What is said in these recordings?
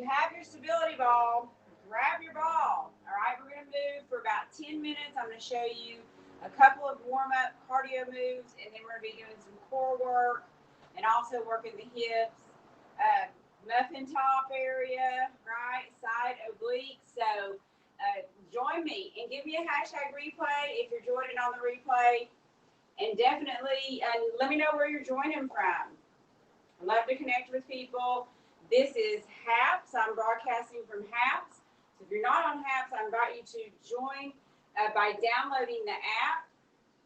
you have your stability ball, grab your ball. All right, we're going to move for about 10 minutes. I'm going to show you a couple of warm-up cardio moves, and then we're going to be doing some core work and also working the hips, muffin top area, right, side obliques. So join me and give me a hashtag replay if you're joining on the replay. And definitely let me know where you're joining from. I love to connect with people. This is HAPS. I'm broadcasting from HAPS. So if you're not on HAPS, I invite you to join by downloading the app.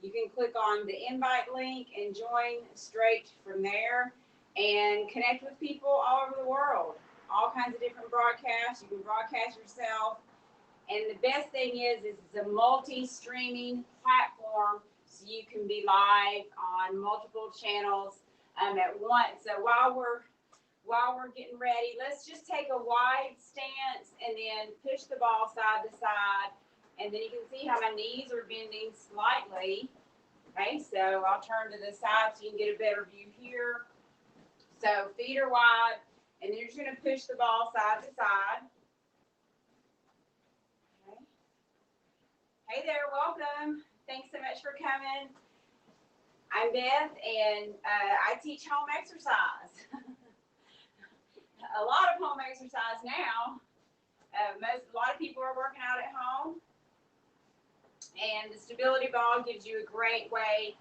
You can click on the invite link and join straight from there and connect with people all over the world. All kinds of different broadcasts. You can broadcast yourself. And the best thing is it's a multi-streaming platform, so you can be live on multiple channels at once. So while we're getting ready, let's just take a wide stance and then push the ball side to side. And then you can see how my knees are bending slightly. Okay, so I'll turn to the side so you can get a better view here. So feet are wide, and then you're just going to push the ball side to side. Okay. Hey there, welcome. Thanks so much for coming. I'm Beth, and I teach home exercise. A lot of home exercise now. A lot of people are working out at home, and the stability ball gives you a great way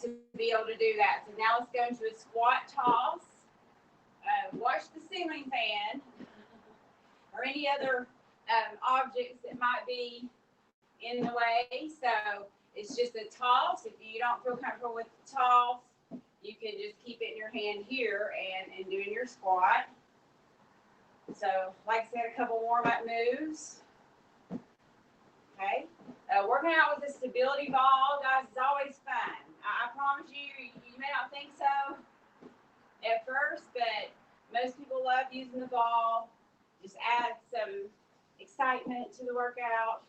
to be able to do that. So now let's go into a squat toss. Watch the ceiling fan or any other objects that might be in the way. So it's just a toss. If you don't feel comfortable with the toss, you can just keep it in your hand here and doing your squat. So, like I said, a couple warm-up moves. Okay. Working out with a stability ball, guys, is always fun. I promise you, you may not think so at first, but most people love using the ball. Just add some excitement to the workout.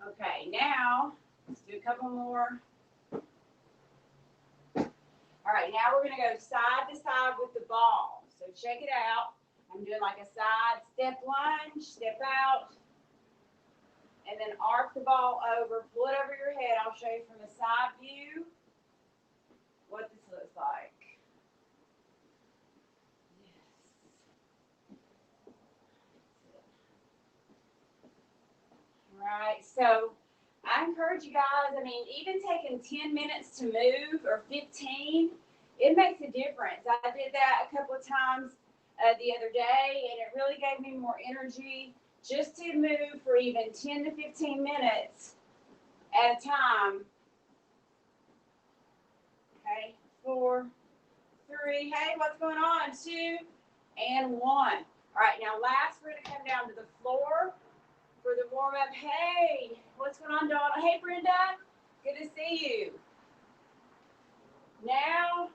Okay, now let's do a couple more. All right, now we're going to go side to side with the ball. So check it out. I'm doing like a side step lunge, step out, and then arc the ball over, pull it over your head. I'll show you from a side view what this looks like. All right, so I encourage you guys, I mean, even taking 10 minutes to move or 15, it makes a difference. I did that a couple of times the other day, and it really gave me more energy just to move for even 10 to 15 minutes at a time. Okay, 4, 3, hey, what's going on? 2, and 1. All right, now last, we're going to come down to the floor for the warm-up. Hey, what's going on, Donna? Hey, Brenda, good to see you. Now,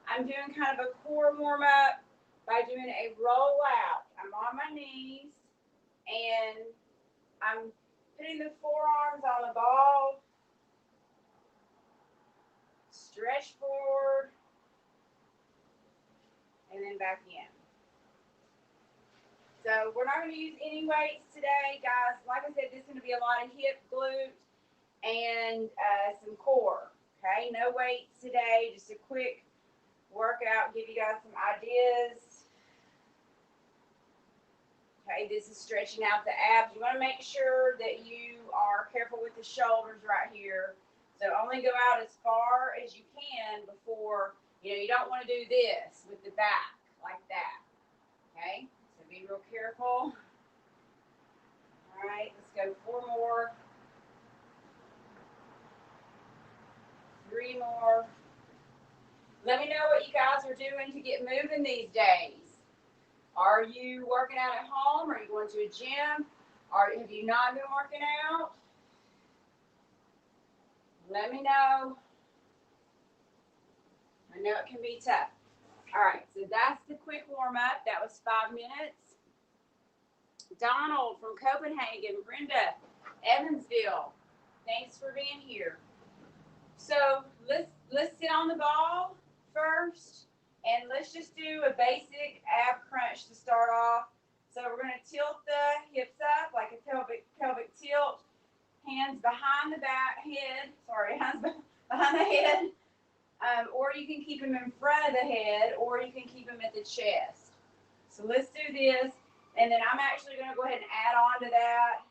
I'm doing kind of a core warm-up by doing a roll out. I'm on my knees, and I'm putting the forearms on the ball, stretch forward, and then back in. So we're not going to use any weights today, guys. Like I said, this is going to be a lot of hip, glute, and some core. Okay, no weights today. Just a quick workout, give you guys some ideas. Okay, this is stretching out the abs. You want to make sure that you are careful with the shoulders right here. So only go out as far as you can before, you don't want to do this with the back like that. Okay, so be real careful. All right, let's go 4 more. 3 more. Let me know what you guys are doing to get moving these days. Are you working out at home? Are you going to a gym? Or have you not been working out? Let me know. I know it can be tough. All right, so that's the quick warm-up. That was 5 minutes. Donald from Copenhagen, Brenda, Evansville, thanks for being here. So let's sit on the ball first, and let's just do a basic ab crunch to So let's do this. And then I'm actually going to go ahead and add on to that.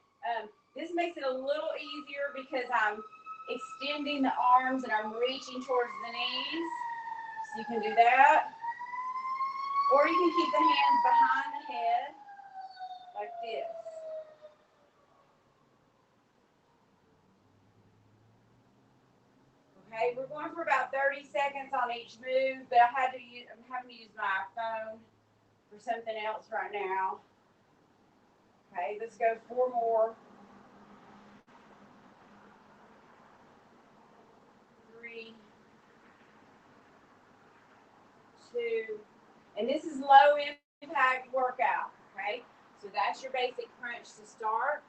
This makes it a little easier because I'm extending the arms and I'm reaching towards the knees. So you can do that. Or you can keep the hands behind the head like this. Okay, we're going for about 30 seconds on each move, but I'm having to use my phone for something else right now. Okay, let's go 4 more. 3, 2, and this is low impact workout, okay? So that's your basic crunch to start.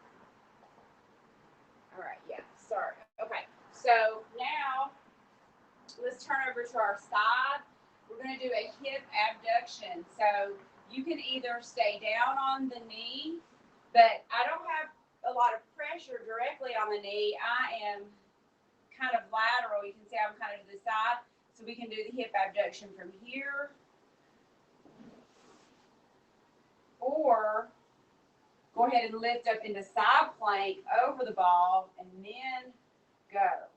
All right, yeah, start. Okay, so now let's turn over to our side. We're going to do a hip abduction. So you can either stay down on the knee, but I don't have a lot of pressure directly on the knee. I am kind of lateral. You can see I'm kind of to the side. So we can do the hip abduction from here. Or go ahead and lift up into side plank over the ball and then go.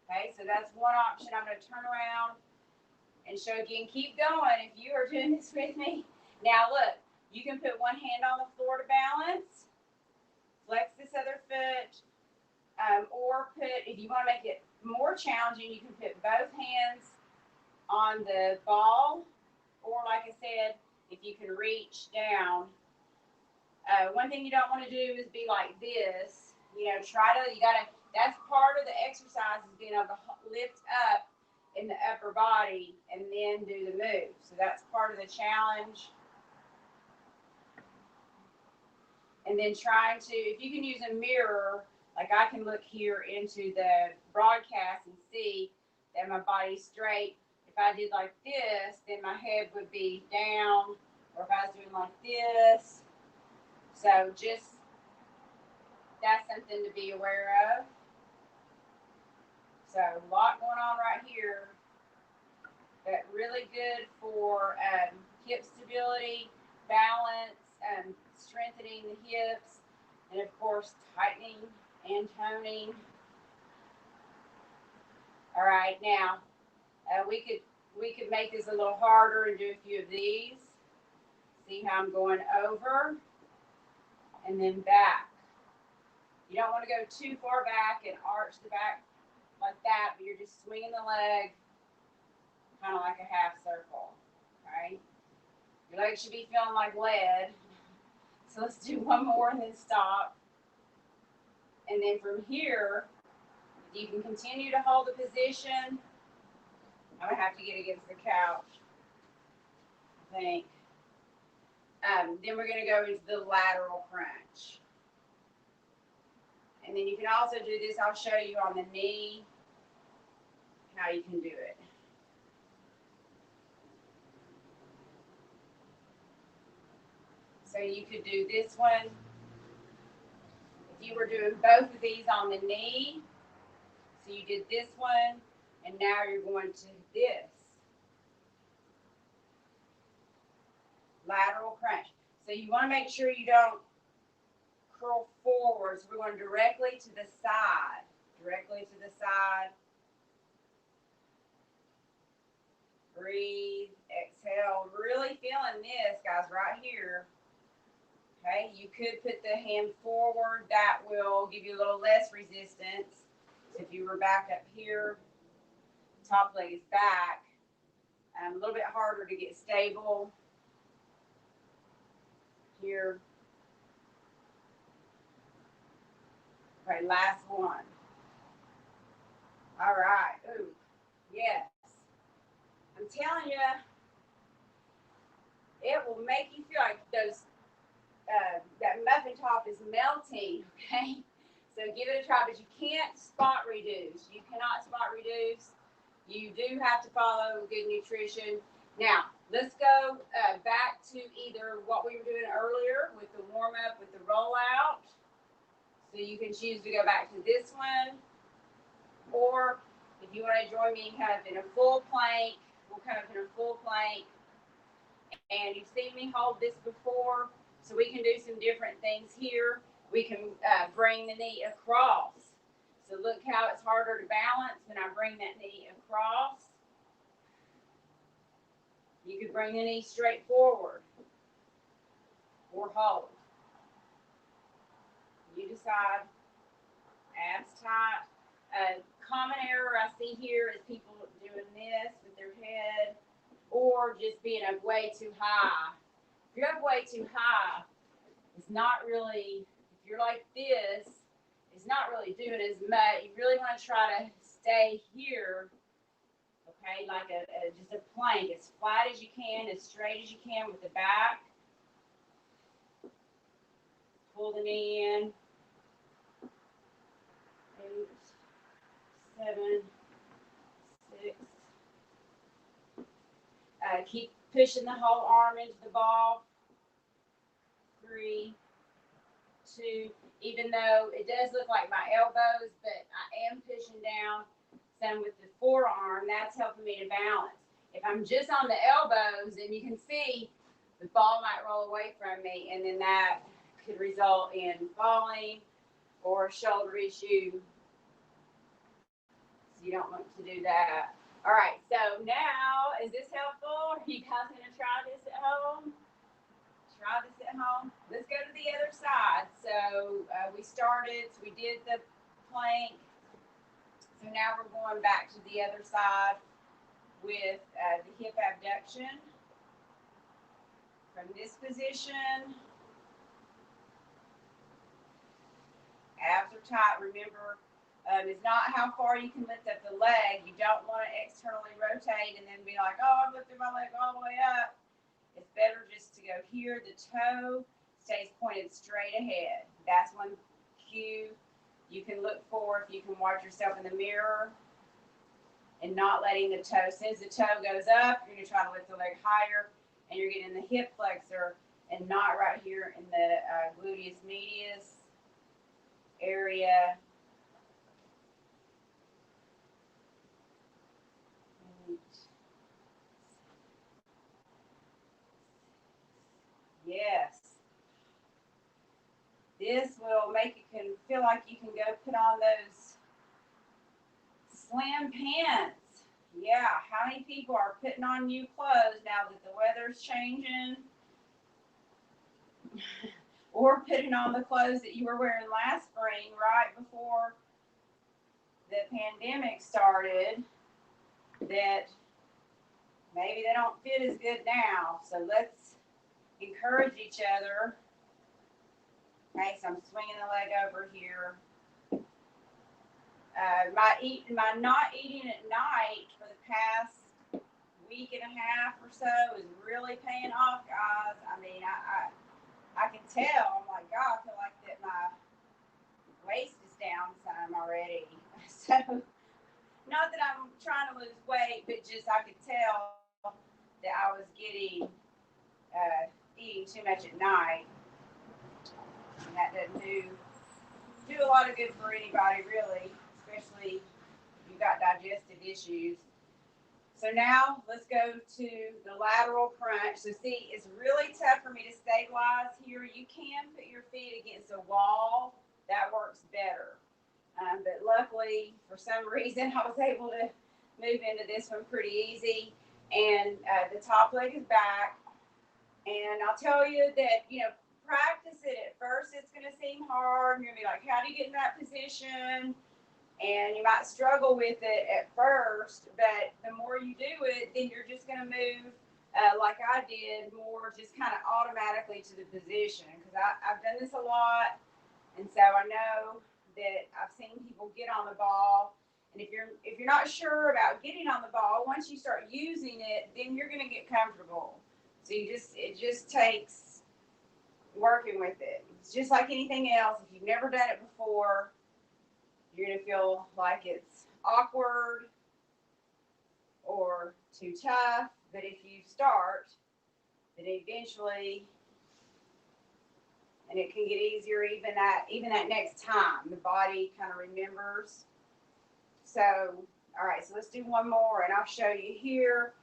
Okay, so that's one option. I'm going to turn around and show again. Keep going if you are doing this with me. Now look, you can put one hand on the floor to balance, flex this other foot, or if you want to make it more challenging, you can put both hands on the ball, or like I said, if you can reach down. One thing you don't want to do is be like this. That's part of the exercise is being able to lift up in the upper body and then do the move. So that's part of the challenge. And then trying to, if you can use a mirror, like I can look here into the broadcast and see that my body's straight. If I did like this, then my head would be down, or if I was doing like this. So just, that's something to be aware of. So a lot going on right here, but really good for hip stability, balance, strengthening the hips, and of course tightening and toning. All right, now we could make this a little harder and do a few of these. See how I'm going over and then back. You don't want to go too far back and arch the back like that, but you're just swinging the leg kind of like a half circle, right? Your leg should be feeling like lead. So let's do one more and then stop. And then from here, you can continue to hold the position. I'm going to have to get against the couch, I think. Then we're going to go into the lateral crunch. And then you can also do this. I'll show you on the knee how you can do it. So you could do this one. If you were doing both of these on the knee, so you did this one, and now you're going to this. Lateral crunch. So you want to make sure you don't curl forward. So we're going directly to the side. Directly to the side. Breathe, exhale. Really feeling this, guys, right here. Okay, you could put the hand forward. That will give you a little less resistance. So if you were back up here, top leg is back. A little bit harder to get stable. Here. Okay, last one. All right. Ooh, yes. I'm telling you, it will make you feel like that muffin top is melting, okay? So give it a try, but you can't spot reduce. You cannot spot reduce. You do have to follow good nutrition. Now, let's go back to either what we were doing earlier with the warm-up, with the rollout. So you can choose to go back to this one, or if you want to join me kind of in a full plank, we'll come up in a full plank. And you've seen me hold this before, so we can do some different things here. We can bring the knee across. So look how it's harder to balance when I bring that knee across. You could bring the knee straight forward or hold. You decide. Abs tight. Common error I see here is people doing this with their head or just being up way too high. If you're up way too high, it's not really, if you're like this, it's not really doing as much. You really want to try to stay here, okay, like just a plank, as flat as you can, as straight as you can with the back. Pull the knee in. 8, 7, 6. Keep pushing the whole arm into the ball. 3, 2. Even though it does look like my elbows, but I am pushing down some with the forearm. That's helping me to balance. If I'm just on the elbows, then you can see the ball might roll away from me, and then that could result in falling or a shoulder issue. So you don't want to do that. All right, so now, is this helpful? Are you guys going to try this at home? Try this at home. Let's go to the other side. So we did the plank. So now we're going back to the other side with the hip abduction. From this position, abs are tight. Remember, it's not how far you can lift up the leg. You don't want to externally rotate and then be like, oh, I've lifted my leg all the way up. It's better just to go here. The toe stays pointed straight ahead. That's one cue you can look for if you can watch yourself in the mirror and not letting the toe, as soon as the toe goes up, you're going to try to lift the leg higher and you're getting the hip flexor and not right here in the gluteus medius area. Yes. This will make you can feel like you can go put on those slim pants. Yeah, how many people are putting on new clothes now that the weather's changing? Or putting on the clothes that you were wearing last spring right before the pandemic started that maybe they don't fit as good now. So let's encourage each other. Okay, so I'm swinging the leg over here. My not eating at night for the past week and a half or so is really paying off, guys. I mean, I can tell. I'm like, God, I feel like that my waist is down some already. So, not that I'm trying to lose weight, but just I could tell that I was getting eating too much at night. And that doesn't do a lot of good for anybody, really, especially if you've got digestive issues. So now let's go to the lateral crunch. So see, it's really tough for me to stabilize here. You can put your feet against a wall. That works better. But luckily, for some reason, I was able to move into this one pretty easy. And the top leg is back. And I'll tell you that, practice it. At first, it's going to seem hard. You're going to be like, how do you get in that position? And you might struggle with it at first, but the more you do it, then you're just going to move like I did, more just kind of automatically to the position. Because I've done this a lot, and so I know that I've seen people get on the ball. And if you're not sure about getting on the ball, once you start using it, then you're going to get comfortable. So it just takes working with it. It's just like anything else. If you've never done it before, you're going to feel like it's awkward or too tough. But if you start, then eventually, and it can get easier even that next time. The body kind of remembers. So, all right, so let's do one more, and I'll show you here.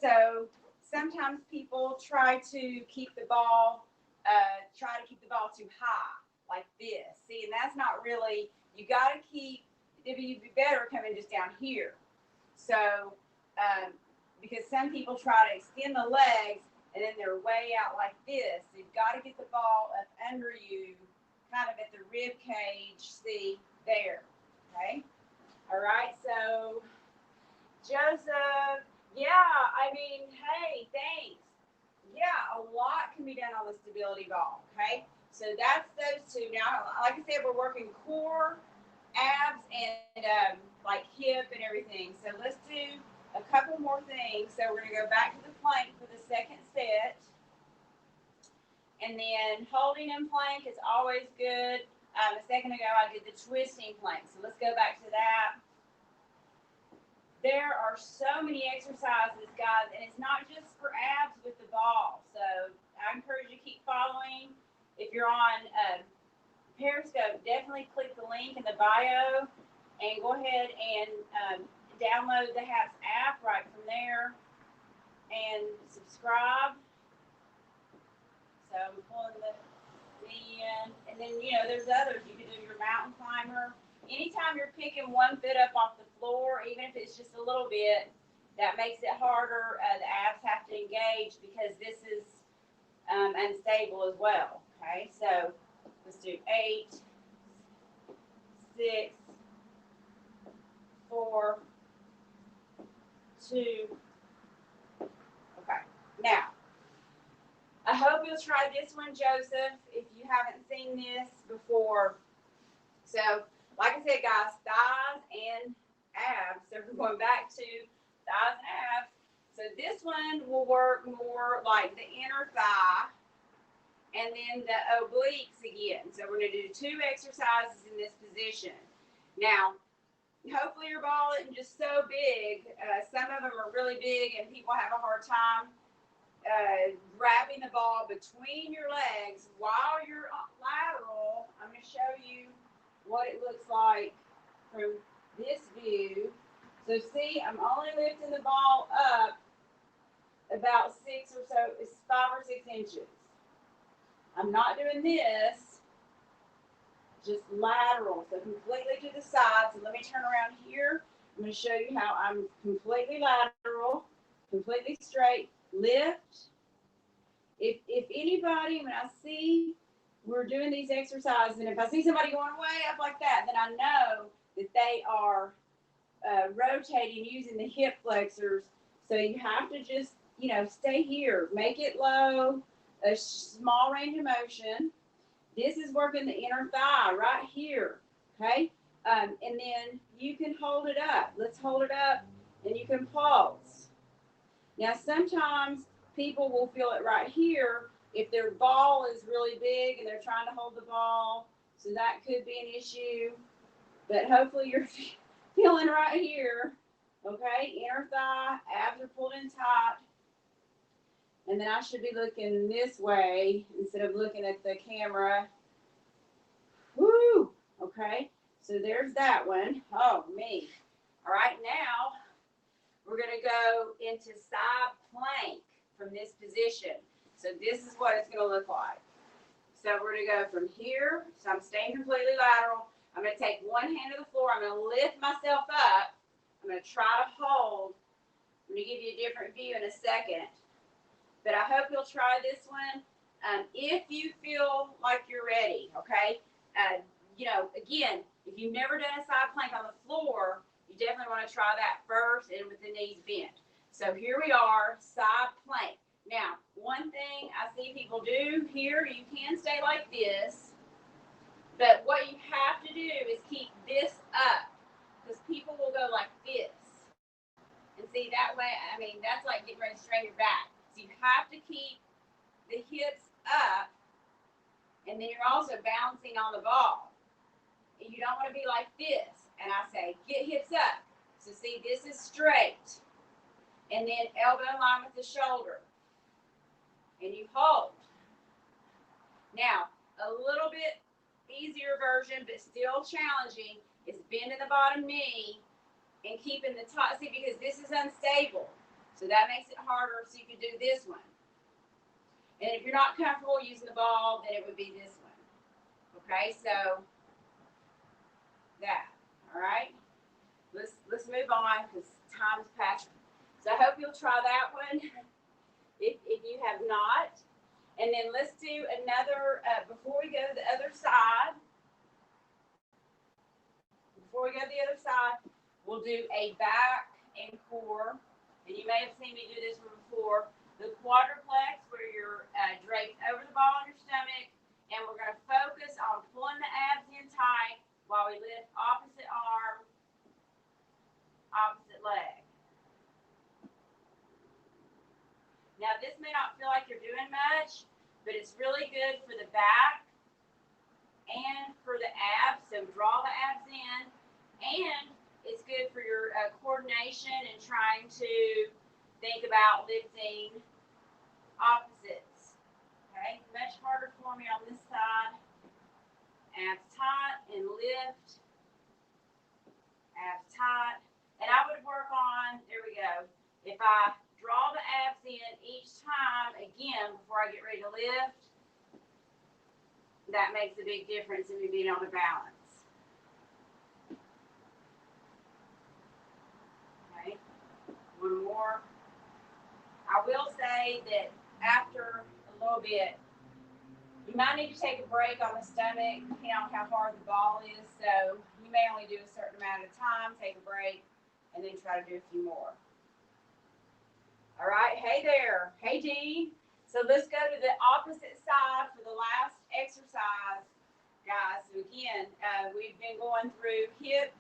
So sometimes people try to keep the ball too high, like this. See, and that's not really, you got to keep, it'd be better coming just down here. So, because some people try to extend the legs and then they're way out like this. So you've got to get the ball up under you, kind of at the rib cage, see, there, okay? All right, so Joseph, yeah, I mean, hey, thanks. Yeah, a lot can be done on the stability ball, okay? So that's those two. Now, like I said, we're working core, abs, and like hip and everything. So let's do a couple more things. So we're going to go back to the plank for the second set. And then holding in plank is always good. A second ago, I did the twisting plank. So let's go back to that. There are so many exercises, guys, and it's not just for abs with the ball. So I encourage you to keep following. If you're on Periscope, definitely click the link in the bio and go ahead and download the HAPS app right from there and subscribe. So I'm pulling the knee in. And then, you know, there's others. You can do your mountain climber. Anytime you're picking one foot up off the floor, even if it's just a little bit, that makes it harder. The abs have to engage because this is unstable as well. Okay, so let's do 8, 6, 4, 2. Okay, now I hope you'll try this one, Joseph, if you haven't seen this before. So, like I said, guys, thighs and abs. So we're going back to thighs and abs. So this one will work more like the inner thigh and then the obliques again. So we're going to do 2 exercises in this position. Now, hopefully your ball isn't just so big. Some of them are really big and people have a hard time grabbing the ball between your legs while you're lateral. I'm going to show you what it looks like from this view. So see, I'm only lifting the ball up about 6 or so, it's 5 or 6 inches. I'm not doing this, just lateral, so completely to the side. So let me turn around here. I'm going to show you how I'm completely lateral, completely straight, lift. If anybody, when I see we're doing these exercises, and if I see somebody going way up like that, then I know that they are rotating using the hip flexors. So you have to just, you know, stay here. Make it low, a small range of motion. This is working the inner thigh right here, okay? And then you can hold it up. Let's hold it up, and you can pulse. Now, sometimes people will feel it right here if their ball is really big and they're trying to hold the ball. So that could be an issue. But hopefully you're feeling right here. Okay, inner thigh, abs are pulled in tight. And then I should be looking this way instead of looking at the camera. Woo! Okay, so there's that one. Oh, me. All right, now we're going to go into side plank from this position. So this is what it's going to look like. So we're going to go from here. So I'm staying completely lateral. I'm going to take one hand to the floor. I'm going to lift myself up. I'm going to try to hold. I'm going to give you a different view in a second. But I hope you'll try this one if you feel like you're ready, okay? You know, again, if you've never done a side plank on the floor, you definitely want to try that first and with the knees bent. So here we are, side plank. Now, one thing I see people do here, you can stay like this, but what you have to do is keep this up because people will go like this. And see, that way, I mean, that's like getting ready to strain your back. So you have to keep the hips up, and then you're also bouncing on the ball. And you don't want to be like this. And I say, get hips up. So see, this is straight. And then elbow in line with the shoulder. And you hold. Now, a little bit easier version, but still challenging, is bending the bottom knee and keeping the top. See, because this is unstable. So that makes it harder. So you could do this one. And if you're not comfortable using the ball, then it would be this one. Okay, so that. All right. Let's move on because time's passing. So I hope you'll try that one if you have not. And then let's do another before we go to the other side. Before we go to the other side, we'll do a back and core. And you may have seen me do this one before. The quadruplex, where you're draped over the ball on your stomach, and we're going to focus on pulling the abs in tight while we lift opposite arm, opposite leg. Now, this may not feel like you're doing much, but it's really good for the back and for the abs. So draw the abs in, and it's good for your coordination and trying to think about lifting opposites. Okay, much harder for me on this side. Abs tight and lift. Abs tight. And I would work on, there we go. If I draw the abs in each time, again, before I get ready to lift, that makes a big difference in me being able to balance. Okay, one more. I will say that after a little bit, you might need to take a break on the stomach, depending on how hard the ball is. So you may only do a certain amount at a time, take a break, and then try to do a few more. All right, hey there, hey Dee. So let's go to the opposite side for the last exercise, guys. So again, we've been going through hip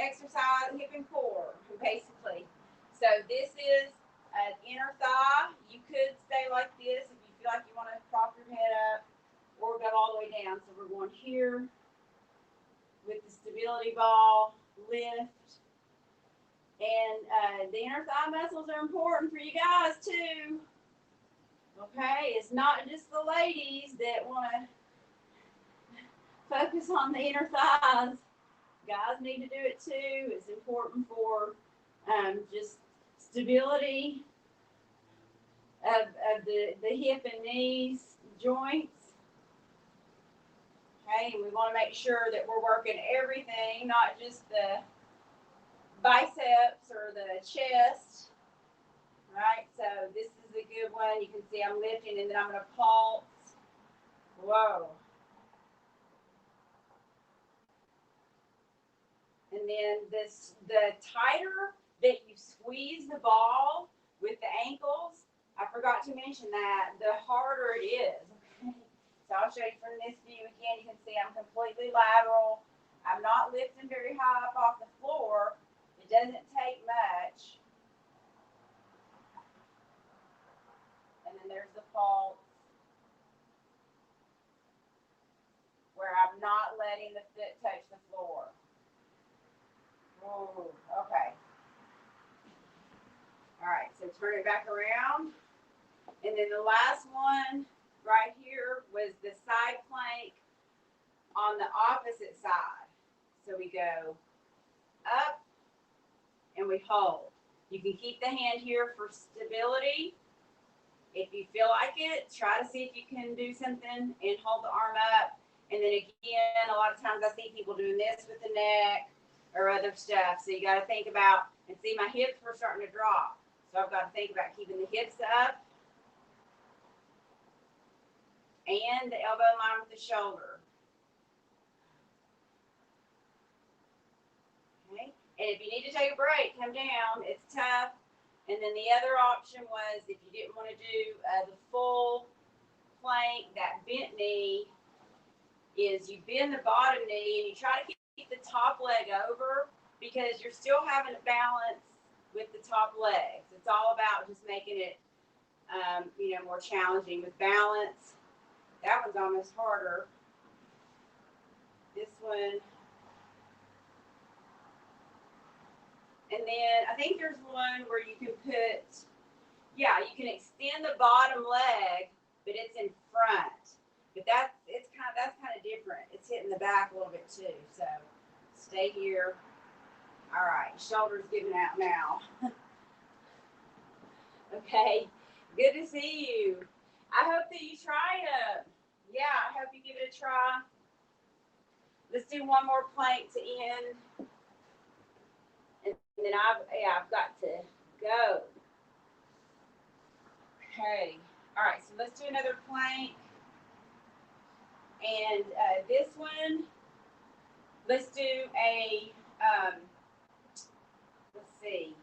exercise, hip and core, basically. So this is an inner thigh. You could stay like this if you feel like you want to prop your head up, or go all the way down. So we're going here with the stability ball, lift. And the inner thigh muscles are important for you guys too. Okay, it's not just the ladies that want to focus on the inner thighs. Guys need to do it too. It's important for just stability of the hip and knees joints. Okay, and we want to make sure that we're working everything, not just the biceps or the chest. Right, so this is a good one. You can see I'm lifting, and then I'm going to pulse. Whoa. And then the tighter that you squeeze the ball with the ankles, I forgot to mention that, the harder it is. Okay. So I'll show you from this view again. You can see I'm completely lateral. I'm not lifting very high up off the floor. It doesn't take much. And then there's the pulse, where I'm not letting the foot touch the floor. Ooh, okay. All right, so turn it back around. And then the last one right here was the side plank on the opposite side. So we go up and we hold. You can keep the hand here for stability. If you feel like it, try to see if you can do something and hold the arm up. And then again, a lot of times I see people doing this with the neck or other stuff. So you got to think about, and see my hips were starting to drop. So I've got to think about keeping the hips up and the elbow in line with the shoulder. Okay. And if you need to take a break, come down. It's tough. And then the other option was, if you didn't want to do the full plank, that bent knee, is you bend the bottom knee and you try to keep the top leg over, because you're still having to balance with the top legs. It's all about just making it, more challenging with balance. That one's almost harder. This one. And then I think there's one where you can put, you can extend the bottom leg, but it's in front. But that's kind of different. It's hitting the back a little bit too. So stay here. All right, shoulders giving out now. Okay, good to see you. I hope that you try it. Yeah, I hope you give it a try. Let's do one more plank to end, and then I've got to go. Okay. All right. So let's do another plank, and this one, let's do a let's see.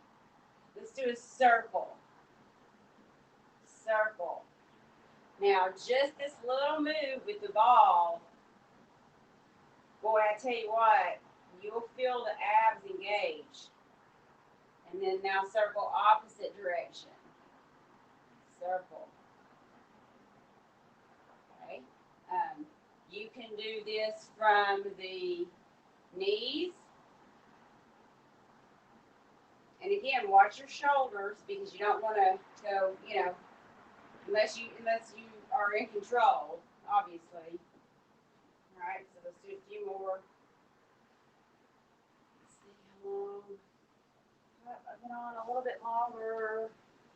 Let's do a circle. Circle. Now, just this little move with the ball, boy, I tell you what, you'll feel the abs engage. And then now circle opposite direction. Circle. Okay. You can do this from the knees. And again, watch your shoulders because you don't want to go, unless you are in control, obviously. All right, so let's do a few more. Let's see how long. I've been on a little bit longer.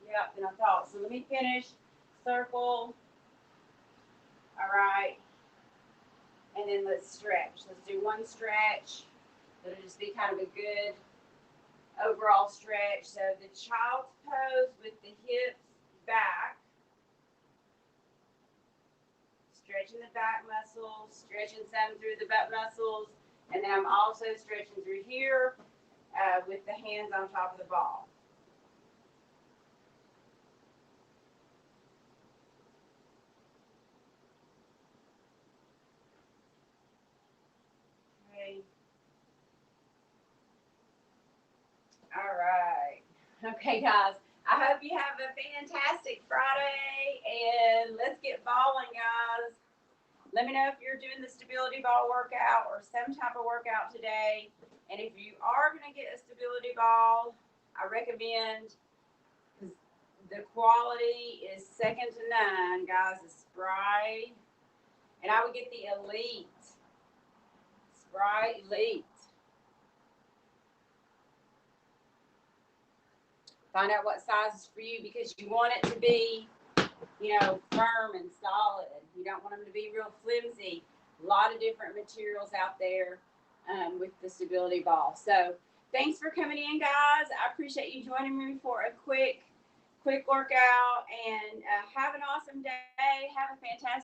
Yeah, than I thought. So let me finish. Circle. All right. And then let's stretch. Let's do one stretch. It'll just be kind of a good overall stretch. So the child's pose with the hips back. Stretching the back muscles, stretching some through the butt muscles, and then I'm also stretching through here with the hands on top of the ball. Okay. All right. Okay, guys. I hope you have a fantastic Friday, and let's get balling, guys. Let me know if you're doing the stability ball workout or some type of workout today. And if you are going to get a stability ball, I recommend, because the quality is second to none, guys, the spray. And I would get the Elite. Spray Elite. Find out what size is for you because you want it to be, firm and solid. You don't want them to be real flimsy. A lot of different materials out there with the stability ball. So thanks for coming in, guys. I appreciate you joining me for a quick workout, and have an awesome day. Have a fantastic